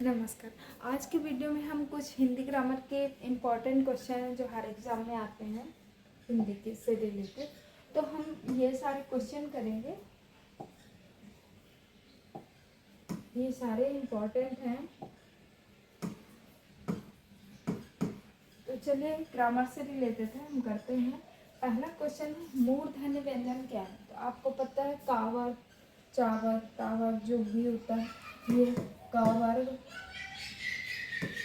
नमस्कार। आज की वीडियो में हम कुछ हिंदी ग्रामर के इम्पॉर्टेंट क्वेश्चन हैं जो हर एग्ज़ाम में आते हैं हिंदी के से रिलेटेड, तो हम ये सारे क्वेश्चन करेंगे। ये सारे इम्पॉर्टेंट हैं, तो चलिए ग्रामर से रिलेटेड है, हम करते हैं। पहला क्वेश्चन है मूर्धन्य व्यंजन क्या है। तो आपको पता है कावर, चावर, टावर जो भी होता है, ये कावर्ग,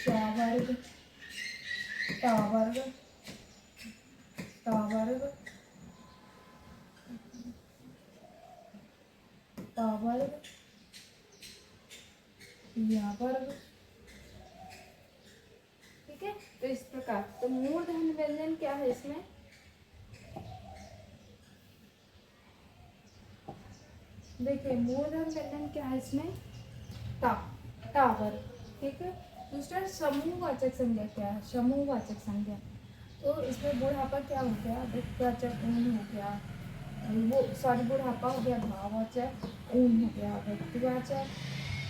चावर्ग, टावर्ग, टावर्ग, टावर्ग, यावर्ग। ठीक है, तो इस प्रकार तो मूर्धन्य व्यंजन क्या है इसमें। देखिए मूर्धन्य व्यंजन क्या है इसमें, टा, टावर। ठीक है, दूसरा समूहवाचक संज्ञा क्या है, समूहवाचक संज्ञा। तो इसमें बुढ़ापा क्या हो गया, व्यक्तिवाचक ऊन हो गया, वो सॉरी बुढ़ापा हो गया भाववाचक, ऊन हो गया व्यक्तिवाचक,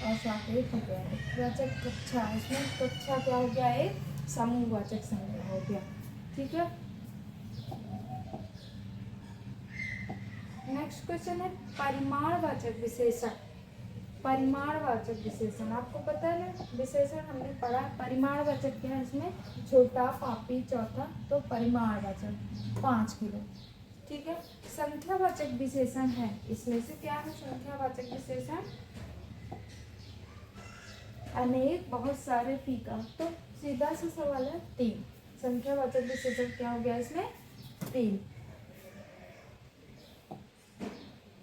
और सापेक्ष हो गया व्यक्तिवाचक। कक्षा, इसमें कक्षा क्या हो गया, एक समूहवाचक संज्ञा हो गया। ठीक है, नेक्स्ट क्वेश्चन है परिमाणवाचक विशेषण। परिमाणवाचक विशेषण आपको पता है ना, विशेषण हमने पढ़ा। परिमाणवाचक क्या है इसमें, छोटा, पापी, चौथा, तो परिमाणवाचक 5 किलो। ठीक है, संख्यावाचक विशेषण है, इसमें से क्या है संख्यावाचक विशेषण, अनेक, बहुत सारे, फीका। तो सीधा सा सवाल है 3। संख्यावाचक विशेषण क्या हो गया इसमें, 3।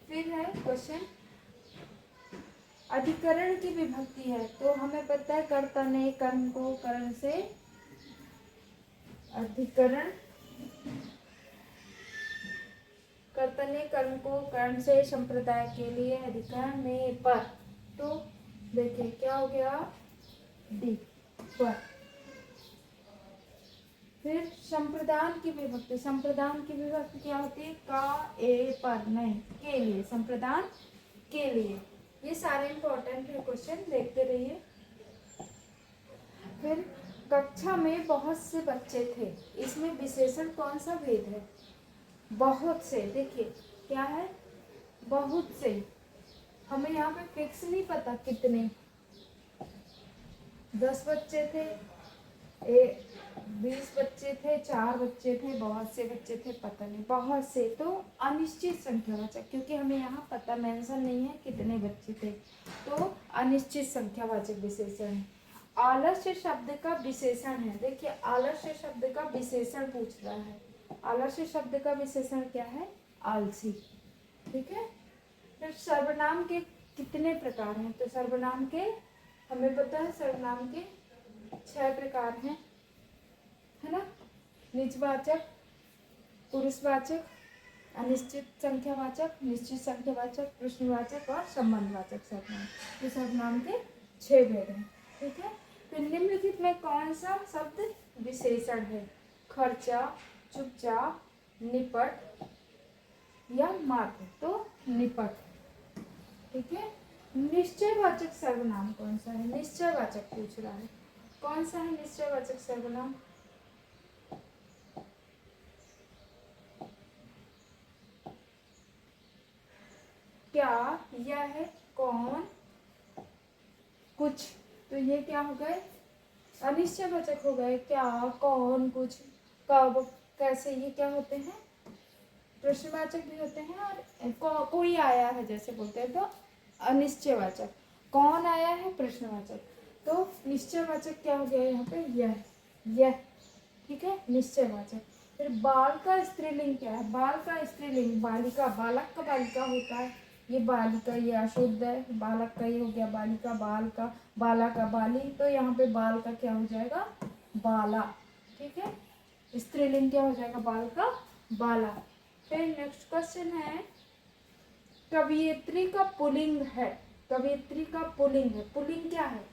फिर है क्वेश्चन अधिकरण की विभक्ति है। तो हमें पता है कर्ता ने कर्म को करण से, अधिकरण, कर्ता ने कर्म को करण से संप्रदाय के लिए अधिकरण में पर। तो देखिए क्या हो गया, डी पर। फिर संप्रदान की विभक्ति, संप्रदान की विभक्ति क्या होती है, का, ए, पर, नहीं, के लिए, संप्रदान के लिए। ये सारे इंपॉर्टेंट है क्वेश्चन, देखते रहिए। फिर कक्षा में बहुत से बच्चे थे, इसमें विशेषण कौन सा भेद है, बहुत से। देखिए क्या है, बहुत से, हमें यहाँ पे फिक्स नहीं पता कितने, 10 बच्चे थे, 20 बच्चे थे, 4 बच्चे थे, बहुत से बच्चे थे, पता नहीं, बहुत से तो अनिश्चित संख्यावाचक, क्योंकि हमें यहाँ पता मेंशन नहीं है कितने बच्चे थे, तो अनिश्चित संख्यावाचक विशेषण है। आलस्य शब्द का विशेषण है, देखिए आलस्य शब्द का विशेषण पूछ रहा है। आलस्य शब्द का विशेषण क्या है, आलसी। ठीक है, फिर सर्वनाम के कितने प्रकार हैं। तो सर्वनाम के हमें पता है, सर्वनाम के 6 प्रकार हैं, है ना। निजवाचक, पुरुषवाचक, अनिश्चित संख्यावाचक, निश्चित संख्यावाचक, प्रश्नवाचक और संबंधवाचक सर्वनाम। ये सर्वनाम के 6 भेद हैं। ठीक है, तो निम्नलिखित में कौन सा शब्द विशेषण है, खर्चा, चुपचाप, निपट या मात्र। तो निपट। ठीक है, निश्चयवाचक सर्वनाम कौन सा है, निश्चयवाचक पूछ रहा है, कौन सा है निश्चयवाचक सर्वनाम। क्या, यह, कौन, कुछ। तो ये क्या हो गए, अनिश्चयवाचक हो गए। क्या, कौन, कुछ, कब, कैसे, ये क्या होते हैं, प्रश्नवाचक भी होते हैं। और कोई आया है जैसे बोलते हैं, तो अनिश्चयवाचक। कौन आया है, प्रश्नवाचक। तो निश्चयवाचक क्या हो गया यहाँ पे, यह। ठीक है, निश्चयवाचक। फिर बाल का स्त्रीलिंग क्या है, बाल का स्त्रीलिंग बालिका, बालक का बालिका होता है, ये बालिका, ये अशुद्ध है, बालक का ये हो गया बालिका, बाल का, बाला का बाली, तो यहाँ पे बाल का क्या हो जाएगा, बाला। ठीक है, स्त्रीलिंग क्या हो जाएगा, बाल का बाला। फिर नेक्स्ट क्वेश्चन है कवियत्री का पुल्लिंग है, कवियत्री का पुल्लिंग है, पुल्लिंग क्या है,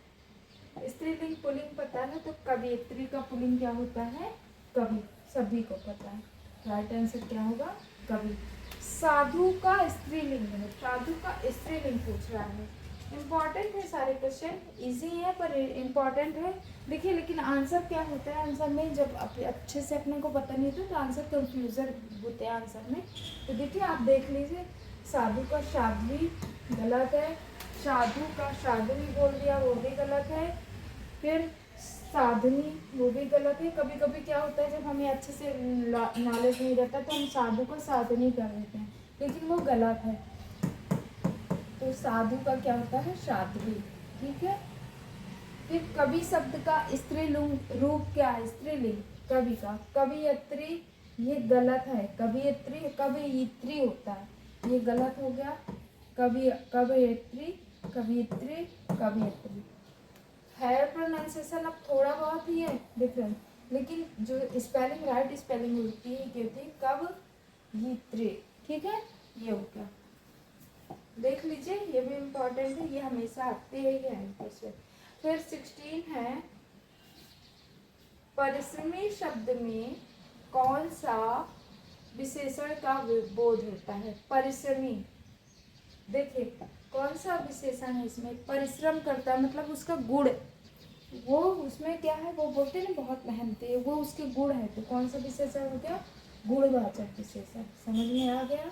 स्त्रीलिंग पुल्लिंग पता है, तो कवियत्री का पुल्लिंग क्या होता है, कवि, सभी को पता है। राइट आंसर क्या होगा, कवि। साधु का स्त्रीलिंग है, साधु का स्त्रीलिंग पूछ रहा है, इम्पॉर्टेंट है सारे क्वेश्चन, इजी है पर इम्पॉर्टेंट है। देखिए लेकिन आंसर क्या होता है, आंसर में जब अच्छे से अपने को पता नहीं होता तो आंसर कंफ्यूजन होते हैं आंसर में। तो देखिए आप देख लीजिए, साधु का साध्वी गलत है, साधु का साध्वी बोल दिया वो भी गलत है, फिर साधनी वो भी गलत है। कभी कभी क्या होता है जब हमें अच्छे से नॉलेज नहीं रहता तो हम साधु को साधनी कर देते हैं, लेकिन वो गलत है। तो साधु का क्या होता है, साध्वी। ठीक है। फिर कवि शब्द का स्त्रीलिंग रूप क्या है, स्त्रीलिंग कवि का, कवियत्री, ये गलत है। कवियत्री कवियत्री होता है, ये गलत हो गया। कवियत्री कवियत्री कवियत्री है प्रोनाउंसिएशन अब थोड़ा बहुत ही है डिफरेंट, लेकिन जो स्पेलिंग राइट स्पेलिंग होती है क्या होती है, कवियत्री। ठीक है, ये हो गया, देख लीजिए ये भी इम्पोर्टेंट है, ये हमेशा आते ही है क्वेश्चन। फिर 16 है, परिश्रमी शब्द में कौन सा विशेषण का बोध होता है, परिश्रमी। देखिए कौन सा विशेषण है इसमें, परिश्रम करता है मतलब उसका गुण, वो उसमें क्या है, वो बोलते हैं ना बहुत मेहनती है, वो उसके गुण है। तो कौन सा विशेषण हो गया, गुणवाचक विशेषण। समझ में आ गया।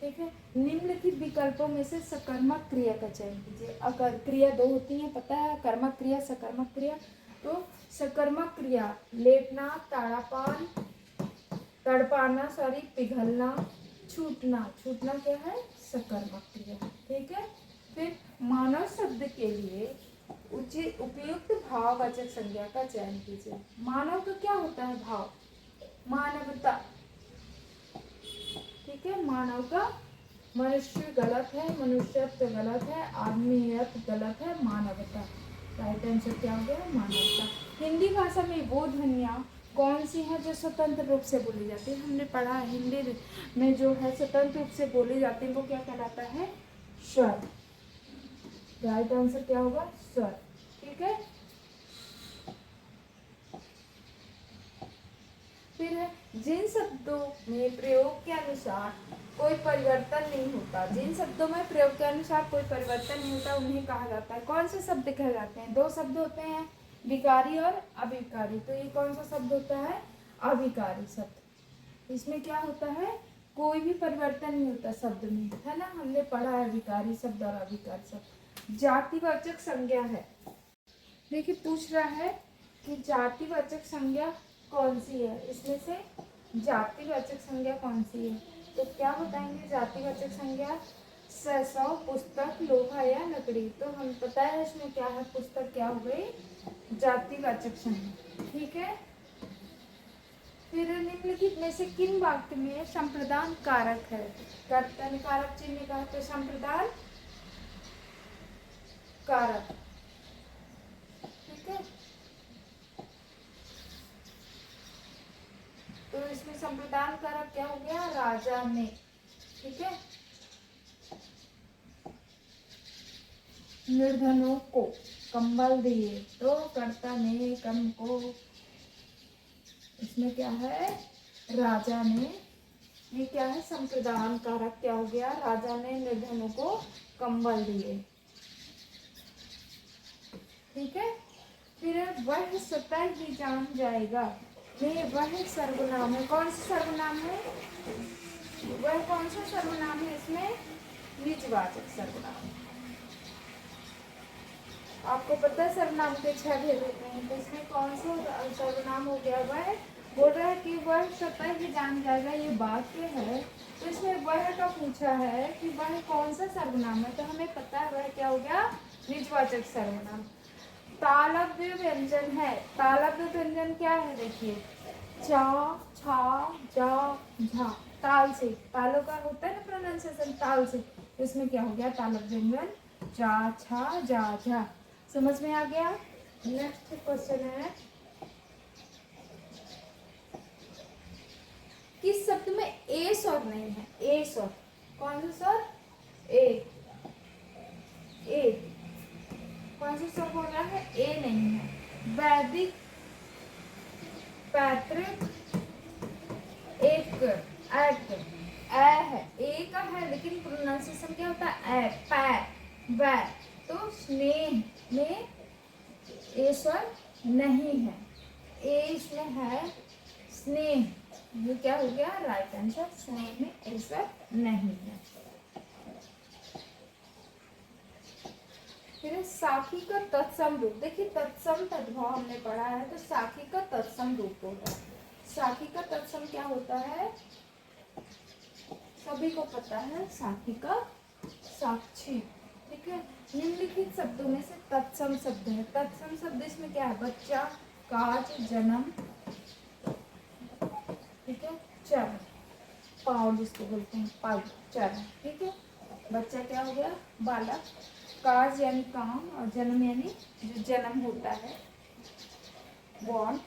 ठीक है, निम्नलिखित विकल्पों में से सकर्मक क्रिया का चयन कीजिए। अगर क्रिया दो होती है पता है, कर्मक क्रिया सकर्मक क्रिया। तो सकर्मक क्रिया लेटना, ताड़ापान, तड़पाना, सॉरी पिघलना, छूटना। छूटना क्या है, सकर्मक क्रिया। ठीक है। फिर मानव शब्द के लिए उचित उपयुक्त भाववाचक संज्ञा का चयन कीजिए। मानव का क्या होता है भाव, मानवता। ठीक है, मानव का मनुष्य गलत है, मनुष्यत्व गलत है, आदमीयत गलत है, मानवता। राइट आंसर क्या हो गया, मानवता। हिंदी भाषा में वो ध्वनियाँ कौन सी हैं जो स्वतंत्र रूप से बोली जाती है, हमने पढ़ा है हिंदी में जो है स्वतंत्र रूप से बोली जाती है वो क्या कहलाता है, स्वर। राइट आंसर क्या होगा, स्वर। ठीक है। फिर है, जिन शब्दों में प्रयोग के अनुसार कोई परिवर्तन नहीं होता, जिन शब्दों में प्रयोग के अनुसार कोई परिवर्तन नहीं होता उन्हें कहा जाता है, कौन से शब्द कहे जाते हैं, दो शब्द होते हैं, विकारी और अविकारी। तो ये कौन सा शब्द होता है, अविकारी शब्द। इसमें क्या होता है, कोई भी परिवर्तन नहीं होता शब्द में, है ना, हमने पढ़ा है विकारी शब्द और अविकारी शब्द। जातिवाचक संज्ञा है, देखिए पूछ रहा है कि जातिवाचक संज्ञा कौन सी है, इसमें से जातिवाचक संज्ञा कौन सी है। तो क्या बताएंगे, जातिवाचक संज्ञा सौ, पुस्तक, लोहा या लकड़ी। तो हम पता है इसमें क्या है, पुस्तक क्या हो गई, जातिवाचक संज्ञा। ठीक है। फिर निम्नलिखित में से किन वाक्य में संप्रदान कारक है, कर्तन कारक चिन्ह का, तो संप्रदान कारक। ठीक है, तो इसमें संप्रदान कारक क्या हो गया, राजा ने। ठीक है, निर्धनों को कंबल दिए, तो कर्ता ने कम को, इसमें क्या है, राजा ने। ये क्या है, संप्रदान कारक क्या हो गया, राजा ने निर्धनों को कंबल दिए। ठीक है। फिर वह स्वतः ही जान जाएगा, नहीं वह सर्वनाम है, कौन सा सर्वनाम है, वह कौन सा सर्वनाम है, इसमें निजवाचक सर्वनाम। आपको पता है सर्वनाम के 6 भेद होते हैं, तो इसमें कौन सा सर्वनाम हो गया, वह। बोल रहा है कि वह स्वतः ही जान जाएगा, ये वाक्य है, तो इसमें वह का पूछा है कि वह कौन सा सर्वनाम है, तो हमें पता है वह क्या हो गया, निजवाचक सर्वनाम। तालव्य व्यंजन है, तालव्य व्यंजन क्या है, देखिए चा, छा, जा, झा, ताल से, तालों का होता है ना प्रोनाउंसिएशन ताल से, तो इसमें क्या हो गया, तालव्य व्यंजन, जा, छा, जा, झा। समझ में आ गया। नेक्स्ट क्वेश्चन है, किस शब्द में ए स्वर नहीं है, ए स्वर, कौन सा स्वर, ए, ए, कौन सा स्वर बोल रहा है, ए नहीं है। वैदिक, पैतृक, एक, ऐट, ए है, ए का है लेकिन प्रोनाउंसिएशन क्या होता है, ए, पै, वै, तो स्नेह में ए स्वर नहीं है, ए इसमें है स्नेह, ये क्या हो गया राइट आंसर। स्नेह में ए स्वर नहीं है। फिर साखी का तत्सम रूप, देखिए तत्सम तद्भव हमने पढ़ा है, तो साखी का तत्सम रूप होता है। साखी का तत्सम क्या होता है, सभी को पता है, साखी का साक्षी, ठीक है। निम्नलिखित शब्दों में से तत्सम शब्द है, तत्सम शब्द इसमें क्या है, बच्चा, काज, जन्म, ठीक है, चरण, पाव जिसको बोलते हैं, पाव, चरण, ठीक है। बच्चा क्या हो गया, बालक, काज यानी काम, और जन्म यानी जो जन्म होता है, बॉर्न,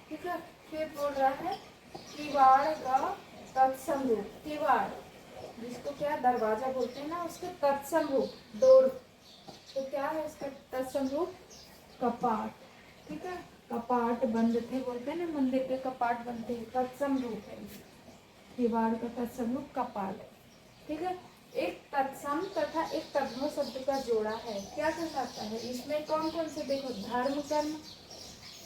ठीक है। फिर बोल रहा है किवाड़ का तत्सम रूप, किवाड़ जिसको क्या दरवाजा बोलते हैं ना, उसके तत्सम रूप डोर, तो क्या है इसका तत्सम रूप, कपाट, ठीक है। कपाट बंद थे बोलते हैं ना, मंदिर के कपाट बनते हैं, तत्सम रूप है किवाड़ का तत्सम रूप कपाट, ठीक है। एक तत्सम तथा एक तद्भव शब्द का जोड़ा है, क्या कहलाता है, इसमें कौन कौन से देखो, धर्म कर्म,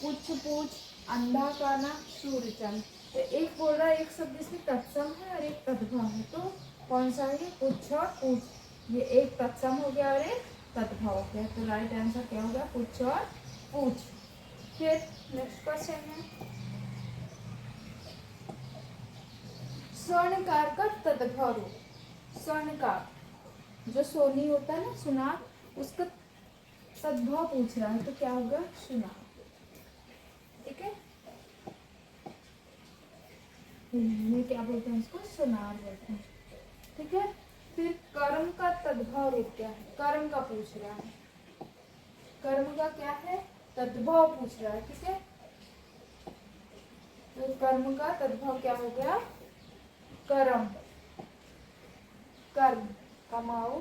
पुच्छ पूछ, अंधा काना, सूर्य चंद्र, तो एक बोल रहा है एक शब्द इसमें तत्सम है और एक तद्भव है, तो कौन सा है, पुच्छ और पूछ, ये एक तत्सम हो गया और एक तद्भव हो गया, तो राइट आंसर क्या होगा, पुच्छ और पूछ। फिर नेक्स्ट क्वेश्चन है स्वर्णकार का तद्भव रूप, स्वर्णकार जो सोनी होता है ना, सुनार, उसका तद्भव पूछ रहा है, तो क्या होगा, सुनार, ठीक है। में क्या बोलते हैं इसको, सुनार बोलते हैं, ठीक है। फिर कर्म का तद्भव रूप क्या है, कर्म का पूछ रहा है, कर्म का क्या है, तद्भव पूछ रहा है, ठीक है। तो कर्म का तद्भव क्या हो गया, कर्म, कर्म, कमाओ,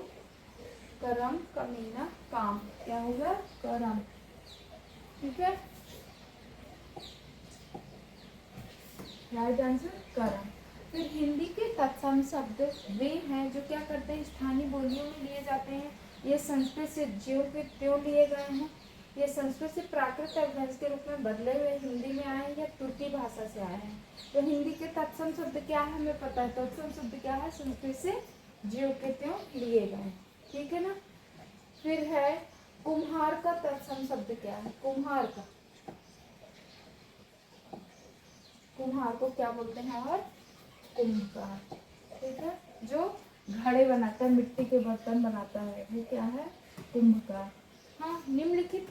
कर्म, कमीना, काम, क्या होगा, कर्म, ठीक है, राइट आंसर कर्म। फिर हिंदी के तत्सम शब्द वे हैं जो क्या करते हैं, स्थानीय बोलियों में लिए जाते हैं, ये संस्कृत से ज्यों के त्यों लिए गए हैं, ये संस्कृत से प्राकृत अपभ्रंश के रूप में बदले हुए हिंदी में आए हैं या तुर्की भाषा से आए हैं। तो हिंदी के तत्सम शब्द क्या है, हमें पता है, तत्सम शब्द क्या है, संस्कृत से ज्यों के त्यों लिए गए, ठीक है ना। फिर है कुम्हार का तत्सम शब्द क्या है, कुम्हार का, कुम्हार को क्या बोलते हैं, और कुम्भकार, ठीक है, जो घड़े बनाता है, मिट्टी के बर्तन बनाता है, वो क्या है, कुम्भकार। हाँ, निम्नलिखित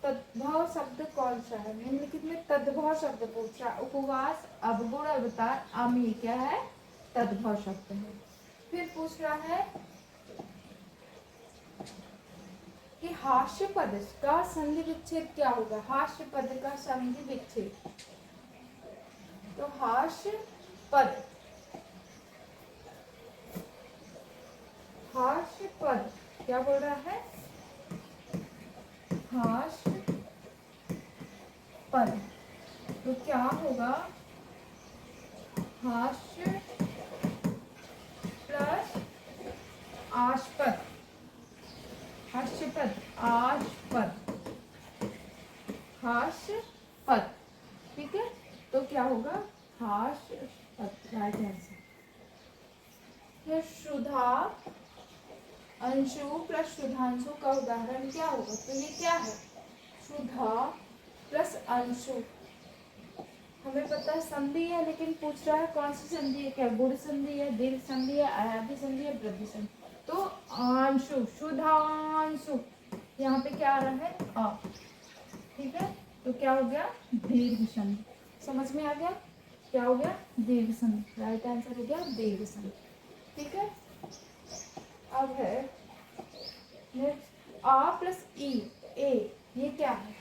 तद्भव शब्द कौन सा है, निम्नलिखित में तद्भव शब्द पूछ रहा, उपवास, अवगुण, अवतार, आमी, क्या है, तद्भव शब्द है। फिर पूछ रहा है कि हास्य पद का संधि विच्छेद क्या होगा, हास्य पद का संधि विच्छेद, तो हास्य पद, हास्य पद क्या बोल रहा है, हास्य पद, तो क्या होगा, हास्य प्लस आस्पद, हास्यपद, आस्पद, हास्यपद, ठीक है, तो क्या होगा, हास्यपद, राइट आंसर। फिर सुधा अंशु प्लस सुधांशु का उदाहरण क्या होगा, तो ये क्या है, सुधा प्लस अंशु, हमें पता है संधि है, लेकिन पूछ रहा है कौन सी संधि है, क्या गुण संधि है, दीर्घ संधि है, आयादी संधि है, वृद्धि संधि, तो अंशु, सुधांशु, यहाँ पे क्या आ रहा है, अ, ठीक है, तो क्या हो गया, दीर्घ संधि, समझ में आ गया, क्या हो गया, दीर्घ संधि, राइट आंसर हो गया दीर्घ संधि, ठीक है। अब है नेक्स्ट आ प्लस ई, ए, ये क्या है,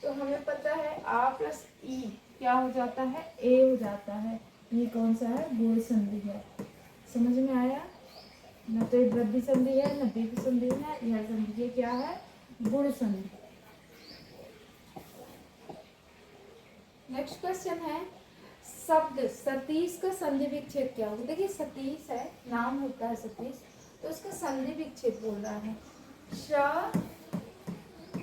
तो हमें पता है आ प्लस ई क्या हो जाता है, ए हो जाता है, ये कौन सा है, गुण संधि है, समझ में आया, न तो वृद्धि संधि है, न दीर्घ संधि है, यह संधि, ये क्या है, गुण संधि। नेक्स्ट क्वेश्चन है शब्द सतीश का संधि विच्छेद क्या होगा, देखिए सतीश है, नाम होता है सतीश, तो उसका संधि विच्छेद बोल रहा है, सतीश।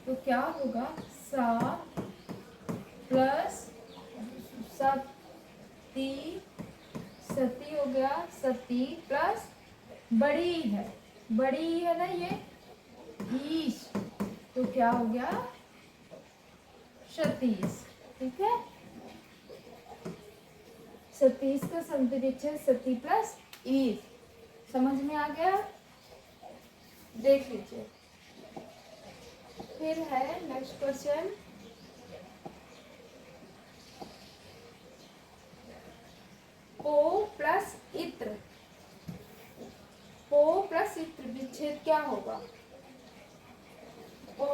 तो क्या होगा, सा प्लस सती, सती हो गया, सती प्लस बड़ी है, बड़ी है ना ये, ईश, तो क्या हो गया, सतीश। ठीक है, सतीश का संधि विच्छेद सती प्लस ईश। समझ में आ गया, देख लीजिए। फिर है नेक्स्ट क्वेश्चन, पो प्लस इत्र, पो प्लस इत्र विच्छेद क्या होगा, पो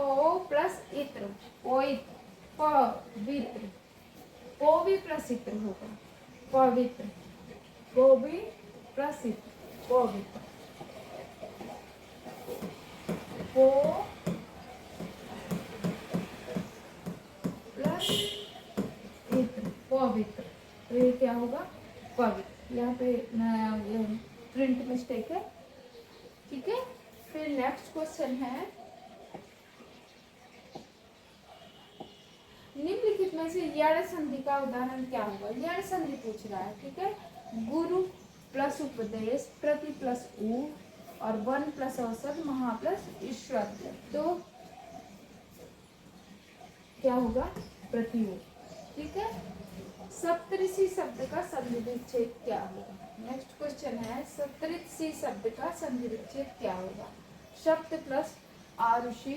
प्लस इत्र, पोइत्र, पवित्र, पो भी प्लस इत्र होगा, पवित्र, पो भी प्लस इत्र, पवित्र, पो प्लस इत्र, पवित्र, तो ये क्या होगा, पवित्र। यहाँ पे प्रिंट मिस्टेक है, ठीक है। फिर नेक्स्ट क्वेश्चन है, निम्नलिखित में से यण संधि का उदाहरण क्या होगा, यण संधि पूछ रहा है, ठीक है। गुरु प्लस उपदेश, प्रति प्लस उ, और वन प्लस औसत, महा प्लस ईश्वर, तो क्या होगा, प्रति उ, ठीक है। सप्तऋषि शब्द का संधि विच्छेद क्या होगा, नेक्स्ट क्वेश्चन है, सप्तऋषि शब्द का संधि विच्छेद क्या होगा, शब्द प्लस आरुषि,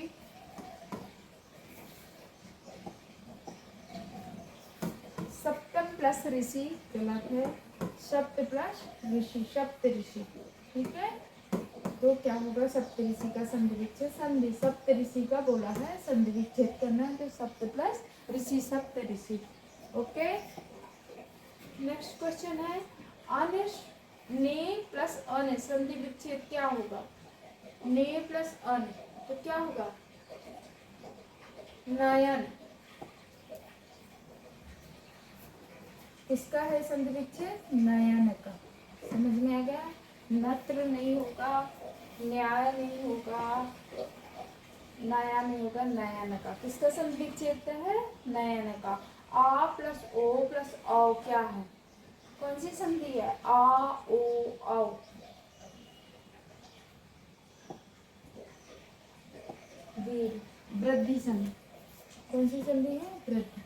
सप्तम प्लस ऋषि, गलत है, सप्त प्लस ऋषि, सप्त ऋषि, ठीक है। तो क्या होगा, सप्तऋषि का संधि विच्छेद, संधि सप्तऋषि का बोला है, संधि विच्छेद करना है, तो सप्त प्लस ऋषि, सप्त ऋषि, ओके। नेक्स्ट क्वेश्चन है, अनिश, ने प्लस अन, संधि विच्छेद क्या होगा, ने प्लस अन, तो क्या होगा, नयन, किसका है संधि विच्छेद, नयन का। समझ में आ गया, नत्र नहीं होगा, न्याय नहीं होगा, नया नहीं होगा, नयन का, किसका संधि विच्छेद है, नयन का। आ प्लस ओ प्लस औ क्या है, कौन सी संधि है, आ ओ औ, वीर, वृद्धि संधि, कौन सी संधि है, वृद्धि,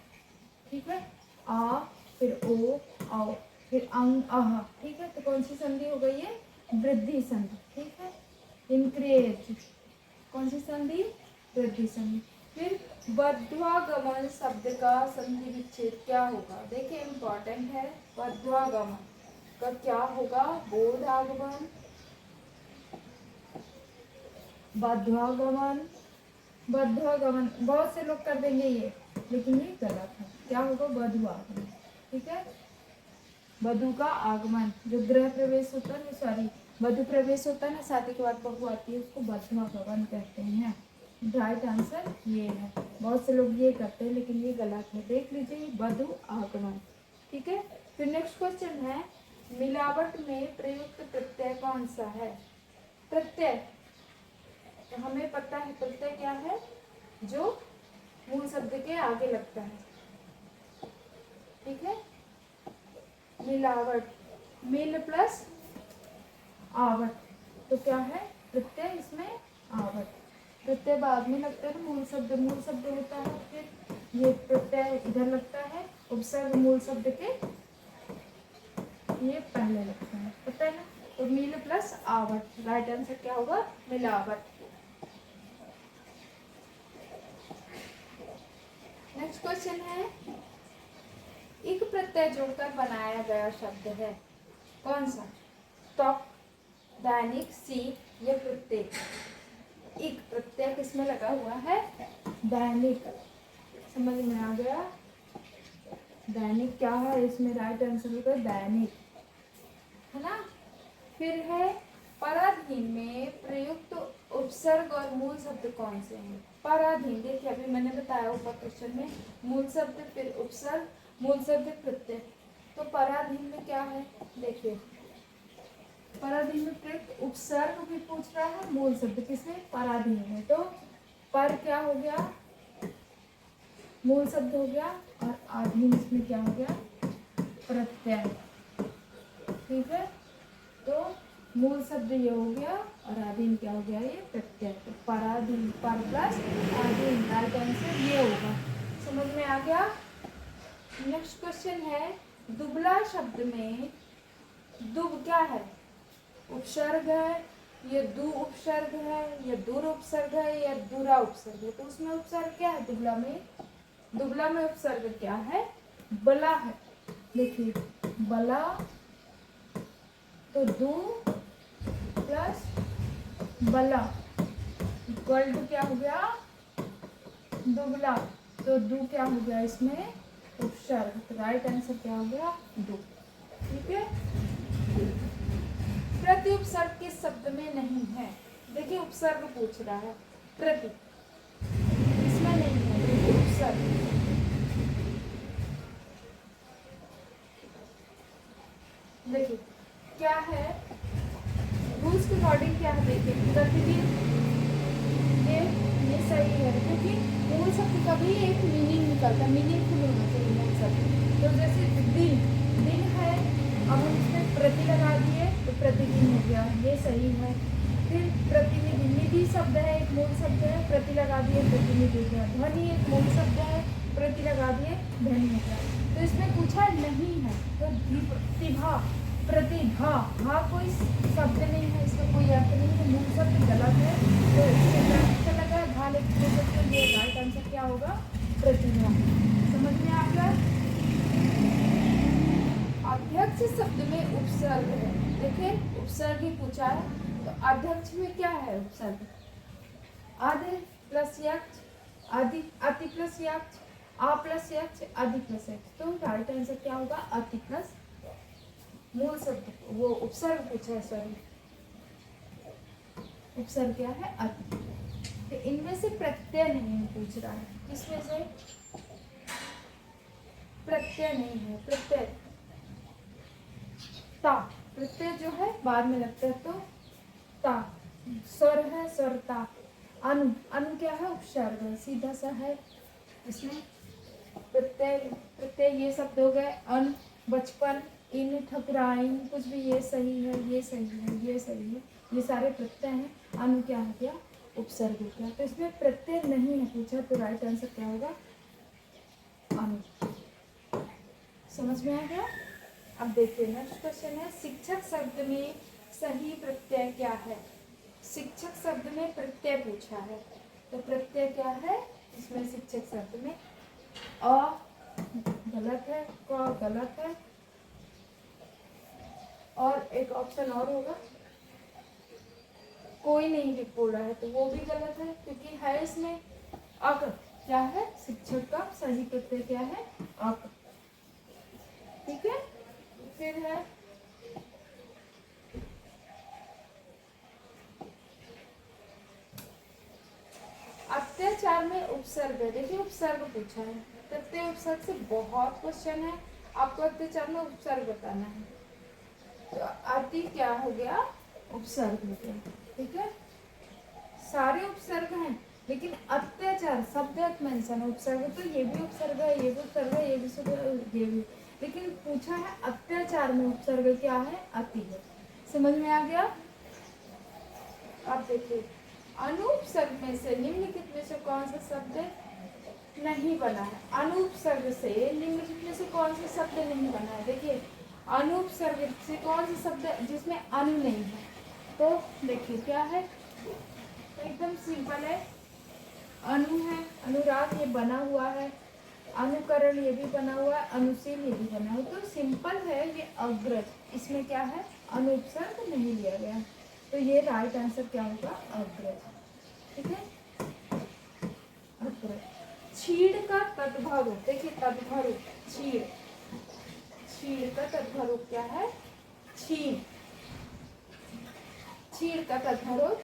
ठीक है। आ फिर ओ औ फिर अंग अह, ठीक है, तो कौन सी संधि हो गई है, वृद्धि संधि, ठीक है। इंक्रेज, कौन सी संधि, वृद्धि संधि। फिर बद्ध्वागमन शब्द का संधि विच्छेद क्या होगा, देखिए इंपॉर्टेंट है, बद्ध्वागमन का क्या होगा, बोधागमन, बद्ध्वागमन, बद्ध्वागमन, बहुत से लोग कर देंगे ये, लेकिन ये गलत है, क्या होगा, बद्ध्वागमन, ठीक है। वधु का आगमन, जो गृह प्रवेश होता है, सॉरी वधु प्रवेश होता है ना, शादी के बाद बहू आती है, उसको बद्ध्वागमन कहते हैं। राइट आंसर ये है, बहुत से लोग ये करते हैं, लेकिन ये गलत है, देख लीजिए, वधु आगमन, ठीक है। फिर नेक्स्ट क्वेश्चन है, मिलावट में प्रयुक्त प्रत्यय कौन सा है, प्रत्यय, तो हमें पता है प्रत्यय क्या है, जो मूल शब्द के आगे लगता है, ठीक है। मिलावट, मिल प्लस आवट, तो क्या है, प्रत्यय इसमें आवट, प्रत्यय बाद में लगता है, मूल शब्द होता है, फिर ये प्रत्यय इधर लगता है, उपसर्ग मूल शब्द के ये पहले लगता है, पता है ना, तो मिल प्लस आवट, राइट आंसर क्या होगा, मिलावट। नेक्स्ट क्वेश्चन है, एक प्रत्यय जोड़कर बनाया गया शब्द है, कौन सा, स्टॉक, दैनिक, सीख या प्रत्येक, एक प्रत्यय किसमें लगा हुआ है, दैनिक, समझ में आ गया, दैनिक क्या है, इसमें राइट आंसर होगा दैनिक, है ना। फिर है, पराधीन में प्रयुक्त उपसर्ग और मूल शब्द कौन से हैं, पराधीन, देखिए अभी मैंने बताया ऊपर क्वेश्चन में, मूल शब्द फिर उपसर्ग, मूल शब्द प्रत्यय, तो पराधीन में क्या है, देखिए पराधीन में प्रयुक्त उपसर्ग भी पूछ रहा है, मूल शब्द किसमें, पराधीन में। तो पर क्या हो गया, मूल शब्द हो गया, और आधीन इसमें क्या हो गया, प्रत्यय। ठीक है, तो मूल शब्द ये हो गया और आधीन क्या हो गया, ये प्रत्यय। तो पराधीन, पर प्लस आधीन, राइट आंसर ये होगा। समझ में आ गया। नेक्स्ट क्वेश्चन है, दुबला शब्द में दुब क्या है, उपसर्ग है, ये दु उपसर्ग है, ये दूर उपसर्ग है, या दूरा उपसर्ग है। तो उसमें उपसर्ग क्या है दुबला में, दुबला में उपसर्ग क्या है, बला है। देखिए बला, तो दु प्लस बला इक्वल टू क्या हो गया, दुबला। तो दु क्या हो गया इसमें, उपसर्ग। तो राइट आंसर क्या हो गया, दु। ठीक है, प्रति उपसर्ग किस शब्द में नहीं है, देखिए उपसर्ग पूछ रहा है, प्रति इसमें नहीं है, प्रति उपसर्ग। देखिए क्या है, रूल्स के अकॉर्डिंग क्या है, देखिए प्रतिदिन, ये सही है, क्योंकि मूल शब्द कभी एक मीनिंग निकलता है, मीनिंगफुल होना चाहिए मूल शब्द। तो जैसे दिन, दिन है, अब हम इसमें प्रति लगा दिए तो प्रतिदिन हो गया, ये सही है। फिर प्रतिनिधि, निधि शब्द है, एक मूल शब्द है, प्रति लगा दिए प्रतिनिधि हो गया। ध्वनि एक मूल शब्द है, प्रति लगा दिए ध्वनि हो गया। तो इसमें पूछा नहीं है, तो प्रतिभा, प्रतिभा, हाँ कोई शब्द नहीं है, इसका कोई अर्थ नहीं है, मूल शब्द गलत है। तो इसके अर्थ लगा भा लिख सकते हो, ये राइट आंसर क्या होगा, प्रतिभा। समझ में आ गया। अध्यक्ष शब्द में उपसर्ग है, देखिए उपसर्ग ही पूछा है, तो अध्यक्ष में क्या है उपसर्ग, आदि प्लस यक्ष, आदि, अति प्लस यक्ष, आ प्लस यक्ष, आदि प्लस यक्ष। तो राइट आंसर क्या होगा, अति प्लस मूल शब्द, वो उपसर्ग पूछा है, सॉरी उपसर्ग क्या है, अति। तो इनमें से प्रत्यय नहीं पूछ रहा है, किसमें से प्रत्यय नहीं है, प्रत्यय ता, प्रत्यय जो है बाद में लगता है, तो ता, स्वर है स्वरता। अनु, अनु क्या है, उपसर्ग है, सीधा सा है, इसमें प्रत्यय, प्रत्यय ये शब्द हो गए, अन, बचपन, इन, ठकुराइन, कुछ भी, ये सही है, ये सही है, ये सही है, ये सारे प्रत्यय हैं। अनु क्या हो गया, उपसर्ग हो गया। तो इसमें प्रत्यय नहीं है पूछा, तो राइट आंसर क्या होगा, अनु। समझ में आ गया। अब देखिए नेक्स्ट क्वेश्चन है, शिक्षक शब्द में सही प्रत्यय क्या है, शिक्षक शब्द में प्रत्यय पूछा है, तो प्रत्यय क्या है इसमें, शिक्षक शब्द में अ गलत है, क गलत है, और एक ऑप्शन और होगा, कोई नहीं बोल रहा है, तो वो भी गलत है, क्योंकि है इसमें अक, क्या है शिक्षक का सही प्रत्यय क्या है, अक। ठीक है, फिर है अत्याचार में उपसर्ग है, देखिए उपसर्ग पूछा है, प्रत्यय उपसर्ग से बहुत क्वेश्चन है, आपको अत्याचार में उपसर्ग बताना है। तो अति क्या हो गया, उपसर्ग हो गया। ठीक है, सारे उपसर्ग हैं, लेकिन अत्याचार शब्द मेंशन है, उपसर्ग तो ये भी उपसर्ग है, ये भी उपसर्ग है, ये भी, ये भी, लेकिन पूछा है अत्याचार में उपसर्ग क्या है, अति है। समझ में आ गया। अब देखिए अनुपसर्ग में से निम्नलिखित में से कौन सा शब्द नहीं बना है, अनुपसर्ग से निम्नलिखित में से कौन सा शब्द नहीं बना है। देखिए अनुपसर्ग से कौन सा शब्द जिसमें अनु नहीं है, तो देखिए क्या है, एकदम सिंपल है, अनु है, अनुराग ये बना हुआ है, अनुकरण ये भी बना हुआ है, अनुशील ये भी बना हुआ है, तो सिंपल है ये अग्रज, इसमें क्या है अनुपसर्ग नहीं लिया गया, तो ये राइट आंसर क्या होगा, अग्रज। ठीक है, अग्रज। छीड़ का तद्भव रूप, देखिए तद्भव रूप, छीड़, छीड़ का तद्भव रूप क्या है, छीड़, छीड़ का तद्भव रूप